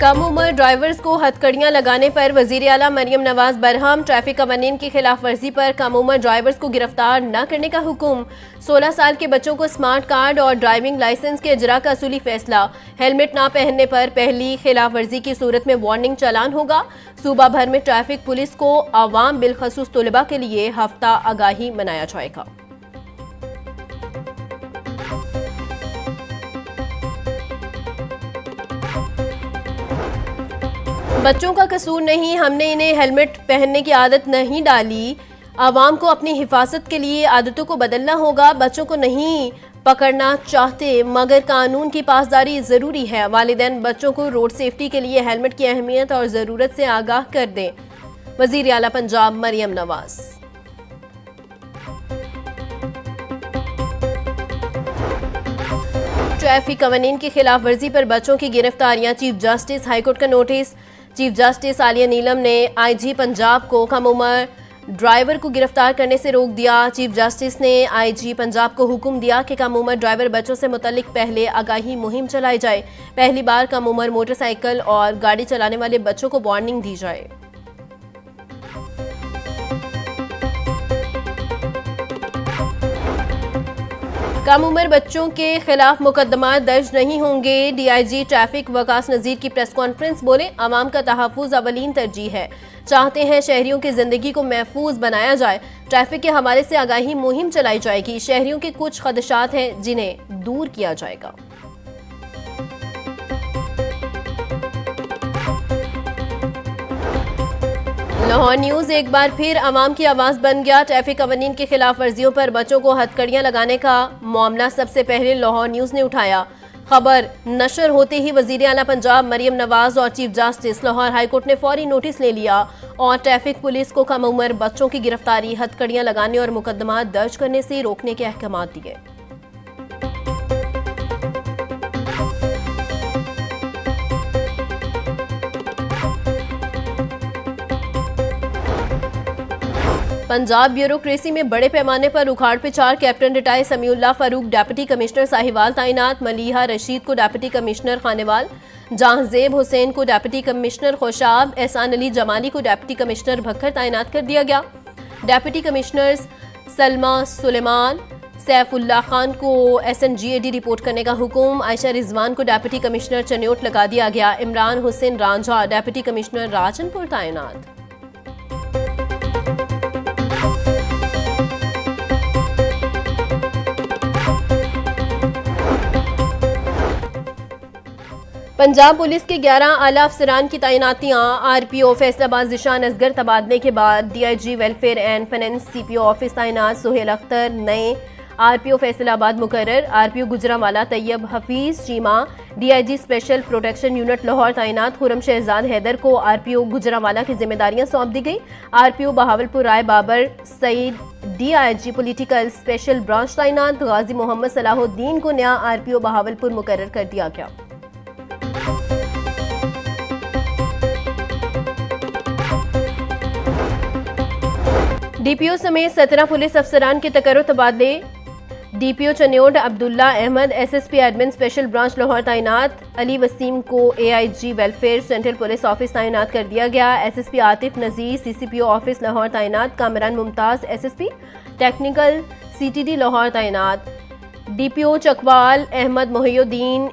कम उम्र ड्राइवर्स को हथकड़ियां लगाने पर वजीर आला मरियम नवाज बरहम। ट्रैफिक कवानीन की खिलाफ वर्जी पर कम उम्र ड्राइवर्स को गिरफ्तार न करने का हुक्म। 16 साल के बच्चों को स्मार्ट कार्ड और ड्राइविंग लाइसेंस के इजरा का असूली फैसला। हेलमेट ना पहनने पर पहली खिलाफ वर्जी की सूरत में वार्निंग चालान होगा। सूबा भर में ट्रैफिक पुलिस को आवाम बिलखसूस तलबा के लिए हफ्ता आगाही मनाया जाएगा। बच्चों का कसूर नहीं, हमने इन्हें हेलमेट पहनने की आदत नहीं डाली। आवाम को अपनी हिफाजत के लिए आदतों को बदलना होगा। बच्चों को नहीं पकड़ना चाहते मगर कानून की पासदारी जरूरी है। वालिदैन बच्चों को रोड सेफ्टी के लिए हेलमेट की अहमियत और जरूरत से आगाह कर दें। वजीर आला पंजाब मरियम नवाज। ट्रैफिक कवानीन की खिलाफ वर्जी पर बच्चों की गिरफ्तारियां। चीफ जस्टिस हाईकोर्ट का नोटिस। चीफ जस्टिस आलिया नीलम ने आईजी पंजाब को कम उम्र ड्राइवर को गिरफ्तार करने से रोक दिया। चीफ जस्टिस ने आईजी पंजाब को हुक्म दिया कि कम उम्र ड्राइवर बच्चों से मुतल्लिक पहले आगाही मुहिम चलाई जाए। पहली बार कम उम्र मोटरसाइकिल और गाड़ी चलाने वाले बच्चों को वार्निंग दी जाए। कम उम्र बच्चों के खिलाफ मुकदमा दर्ज नहीं होंगे। डीआईजी ट्रैफिक वकास नजीर की प्रेस कॉन्फ्रेंस बोले, अवाम का तहफ़्फ़ुज़ अवलीन तरजीह है। चाहते हैं शहरियों की जिंदगी को महफूज बनाया जाए। ट्रैफिक के हवाले से आगाही मुहिम चलाई जाएगी। शहरियों के कुछ खदशात हैं जिन्हें दूर किया जाएगा। लाहौर न्यूज़ एक बार फिर अवाम की आवाज़ बन गया। ट्रैफिक कवानीन की खिलाफ वर्जियों पर बच्चों को हथकड़ियां लगाने का मामला सबसे पहले लाहौर न्यूज़ ने उठाया। खबर नशर होते ही वजीर आला पंजाब मरियम नवाज और चीफ जस्टिस लाहौर हाईकोर्ट ने फौरी नोटिस ले लिया और ट्रैफिक पुलिस को कम उम्र बच्चों की गिरफ्तारी, हथकड़ियां लगाने और मुकदमा दर्ज करने से रोकने के अहकाम दिए। पंजाब ब्यूरोक्रेसी में बड़े पैमाने पर उखाड़ पिछाड़। Captain retired Samiullah Farooq deputy commissioner Sahiwal तैनात। मलिहा रशीद को डिप्टी कमिश्नर खानेवाल, जहांजेब हुसैन को डिप्टी कमिश्नर खोशाब, एहसान अली जमाली को डिप्टी कमिश्नर भक्खर तैनात कर दिया गया। डिप्टी कमिश्नर्स सलमा सुलेमान, सैफुल्लाह खान को SNGAD रिपोर्ट करने का हुक्म। आयशा रिजवान को डिप्टी कमिश्नर चन्योट लगा दिया गया। इमरान हुसैन रांझा डिप्टी कमिश्नर राजनपुर तैनात। पंजाब पुलिस के 11 आला अफसरान की तैनातियां। RPO फैसलाबाद जिशान असगर तबादले के बाद DIG welfare and finance CPO office तैनात। सुहेल अख्तर नए RPO फैसलाबाद मुकर्रर। RPO Gujranwala Tayyab Hafeez Cheema DIG special protection unit Lahore तैनात। खुरम शहजाद हैदर को RPO गुजरांवाला की जिम्मेदारियां सौंप दी गई। RPO Bahawalpur Rai Babar Saeed DIG political special branch तैनात। गाजी मोहम्मद सलाहुद्दीन को नया RPO बहावलपुर मुकर्रर कर दिया गया। DPO समेत 17 पुलिस अफसरान के तकर्रुर तबादले। DPO Chiniot Abdullah Ahmad SSP admin special branch Lahore तैनात। अली वसीम को AIG welfare central police office तैनात कर दिया गया। SSP Atif Nazir CCPO office Lahore तैनात। Kamran Mumtaz SSP technical CTD Lahore तैनात। DPO Chakwal Ahmad Mohiuddin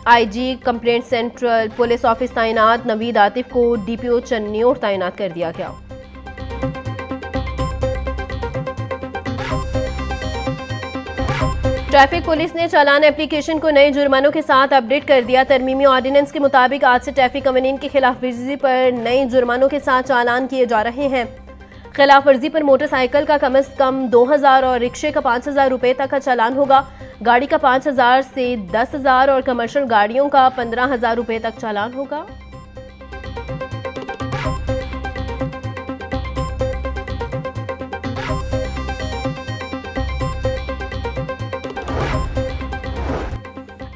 IG complaint central police office तैनात। नवीद आतिफ को DPO चन्योट तैनात कर दिया गया। ट्रैफिक पुलिस ने चालान एप्लीकेशन को नए जुर्मानों के साथ अपडेट कर दिया। तरमीमी ऑर्डिनेंस के मुताबिक आज से ट्रैफिक कवानीन की खिलाफ वर्जी पर नए जुर्मानों के साथ चालान किए जा रहे हैं। खिलाफ वर्जी पर मोटरसाइकिल का कम से कम 2000 और रिक्शे का 5000 रुपए तक का चालान होगा। गाड़ी का 5000 से 10,000 और कमर्शियल गाड़ियों का 15,000 रुपए तक चालान होगा।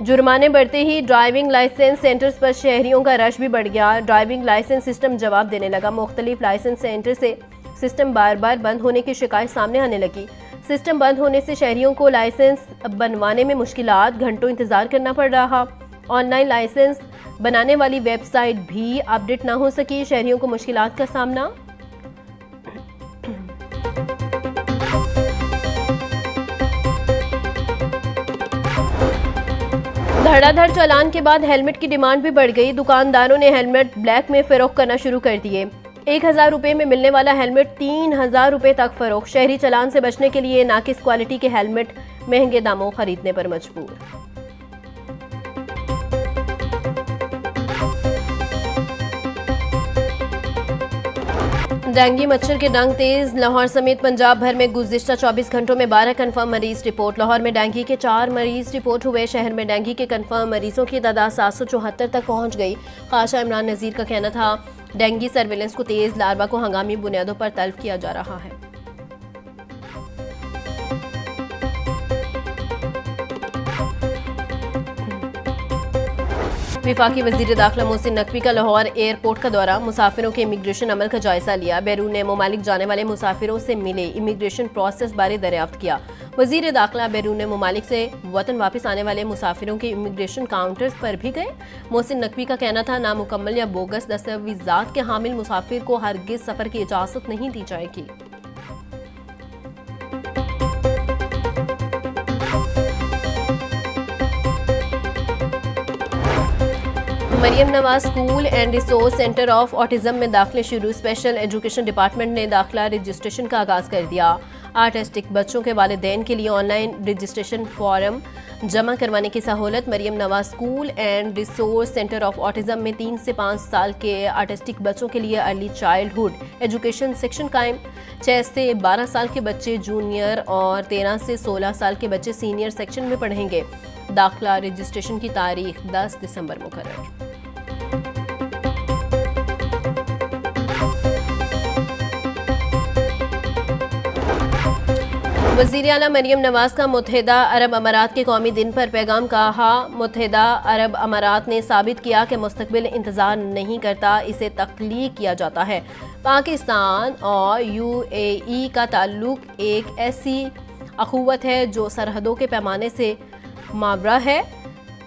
जुर्माने बढ़ते ही ड्राइविंग लाइसेंस सेंटर्स पर शहरियों का रश भी बढ़ गया। ड्राइविंग लाइसेंस सिस्टम जवाब देने लगा। मुख्तलिफ लाइसेंस सेंटर से सिस्टम बार बार बंद होने की शिकायत सामने आने लगी। सिस्टम बंद होने से शहरियों को लाइसेंस बनवाने में मुश्किलात, घंटों इंतजार करना पड़ रहा। ऑनलाइन लाइसेंस बनाने वाली वेबसाइट भी अपडेट न हो सकी, शहरियों को मुश्किलात का सामना। धड़ाधड़ चालान के बाद हेलमेट की डिमांड भी बढ़ गई। दुकानदारों ने हेलमेट ब्लैक में फरोख्त करना शुरू कर दिए। 1000 रुपये में मिलने वाला हेलमेट 3000 रुपये तक फरोख्त। शहरी चालान से बचने के लिए नाकिस क्वालिटी के हेलमेट महंगे दामों खरीदने पर मजबूर। डेंगू मच्छर के डंक तेज। लाहौर समेत पंजाब भर में गुज़िश्ता 24 घंटों में 12 कन्फर्म मरीज रिपोर्ट। लाहौर में डेंगू के 4 मरीज रिपोर्ट हुए। शहर में डेंगू के कन्फर्म मरीजों की तादाद 774 तक पहुंच गई। ख्वाजा इमरान नज़ीर का कहना था, डेंगू सर्विलेंस को तेज, लार्वा को हंगामी बुनियादों पर तल्फ किया जा रहा है। वफाकी वज़ीर दाखिला मोहसिन नकवी का लाहौर एयरपोर्ट का दौरा। मुसाफिरों के इमिग्रेशन अमल का जायजा लिया। बैरून मुमालिक जाने वाले मुसाफिरों से मिले, इमिग्रेशन प्रोसेस बारे दरियाफ्त किया। वज़ीर दाखिला बैरून मुमालिक से वतन वापस आने वाले मुसाफिरों के इमिग्रेशन काउंटर्स पर भी गए। मोहसिन नकवी का कहना था, नामुकम्मल या बोगस दस्तावेज़ात के हामिल मुसाफिर को हरगिज़ सफ़र की इजाज़त नहीं दी जाएगी। Maryam Nawaz school and resource centre of autism में दाखिले शुरू। स्पेशल एजुकेशन डिपार्टमेंट ने दाखिला रजिस्ट्रेशन का आगाज कर दिया। आर्टिस्टिक बच्चों के वालिदैन के लिए ऑनलाइन रजिस्ट्रेशन फॉर्म जमा करवाने की सहूलत। Maryam Nawaz school and resource centre of autism में 3 से 5 साल के आर्टिस्टिक बच्चों के लिए अर्ली चाइल्डहुड एजुकेशन सेक्शन कायम। 6 से 12 साल के बच्चे जूनियर और 13 से 16 साल के बच्चे सीनियर सेक्शन में पढ़ेंगे। दाखिला रजिस्ट्रेशन की तारीख 10 दिसंबर मुकर्रर। वज़ीर आला मरियम नवाज का मुत्तहिदा अरब अमारात के कौमी दिन पर पैगाम। कहा, मुत्तहिदा अरब अमारात ने साबित किया कि मुस्तकबिल इंतज़ार नहीं करता, इसे तख्लीक किया जाता है। पाकिस्तान और UAE का ताल्लुक एक ऐसी अखुवत है जो सरहदों के पैमाने से मावरा है।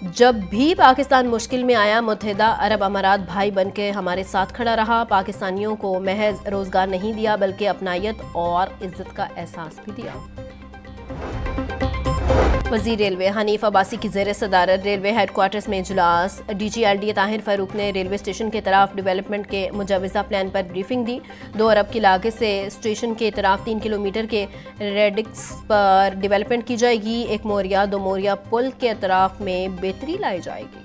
जब भी पाकिस्तान मुश्किल में आया, मुत्तहिदा अरब अमारात भाई बनके हमारे साथ खड़ा रहा। पाकिस्तानियों को महज रोजगार नहीं दिया, बल्कि अपनायत और इज्जत का एहसास भी दिया। वज़ीर रेलवे हनीफ अब्बासी की ज़ेर सदारत रेलवे हेडक्वार्टर्स में इजलास। DGLD ताहिर फारूक ने रेलवे स्टेशन के तरफ डेवलपमेंट के मुजवज़ा प्लान पर ब्रीफिंग दी। 2 अरब की लागत से स्टेशन के तरफ 3 किलोमीटर के रेडिक्स पर डेवलपमेंट की जाएगी। 1 मोरिया 2 मोरिया पुल के तरफ में बेहतरी लाई जाएगी।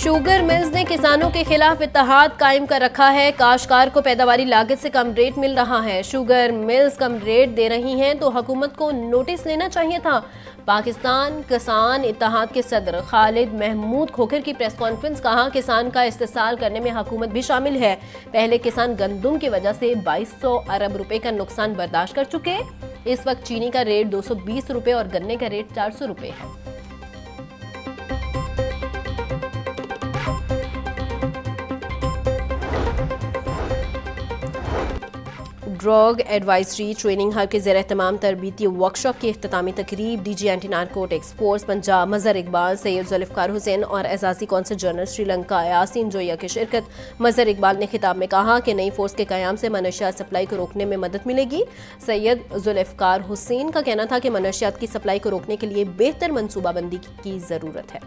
शुगर मिल्स ने किसानों के खिलाफ इत्तेहाद कायम कर रखा है। काश्तकार को पैदावारी लागत से कम रेट मिल रहा है। शुगर मिल्स कम रेट दे रही हैं तो हुकूमत को नोटिस लेना चाहिए था। पाकिस्तान किसान इत्तेहाद के सदर खालिद महमूद खोखर की प्रेस कॉन्फ्रेंस। कहा, किसान का इस्तेसाल करने में हुकूमत भी शामिल है। पहले किसान गंदुम की वजह से 2200 अरब रुपए का नुकसान बर्दाश्त कर चुके। इस वक्त चीनी का रेट 220 रुपए और गन्ने का रेट 400 रुपए है। ड्रग एडवाइजरी ट्रेनिंग हब के ज़ेर एहतमाम तरबीती वर्कशॉप की इख्तितामी तकरीब। DG anti narcotics force Punjab Mazhar Iqbal, Syed Zulfiqar Hussain और एजाज़ी कौंसिल जनरल श्रीलंका यासीन जोया की शिरकत। मजहर इकबाल ने खिताब में कहा कि नई फोर्स के क़याम से मनशियात सप्लाई को रोकने में मदद मिलेगी। सैयद जुल्फ़िकार हुसैन का कहना था कि मनशियात की सप्लाई को रोकने के लिए बेहतर मनसूबाबंदी की ज़रूरत है।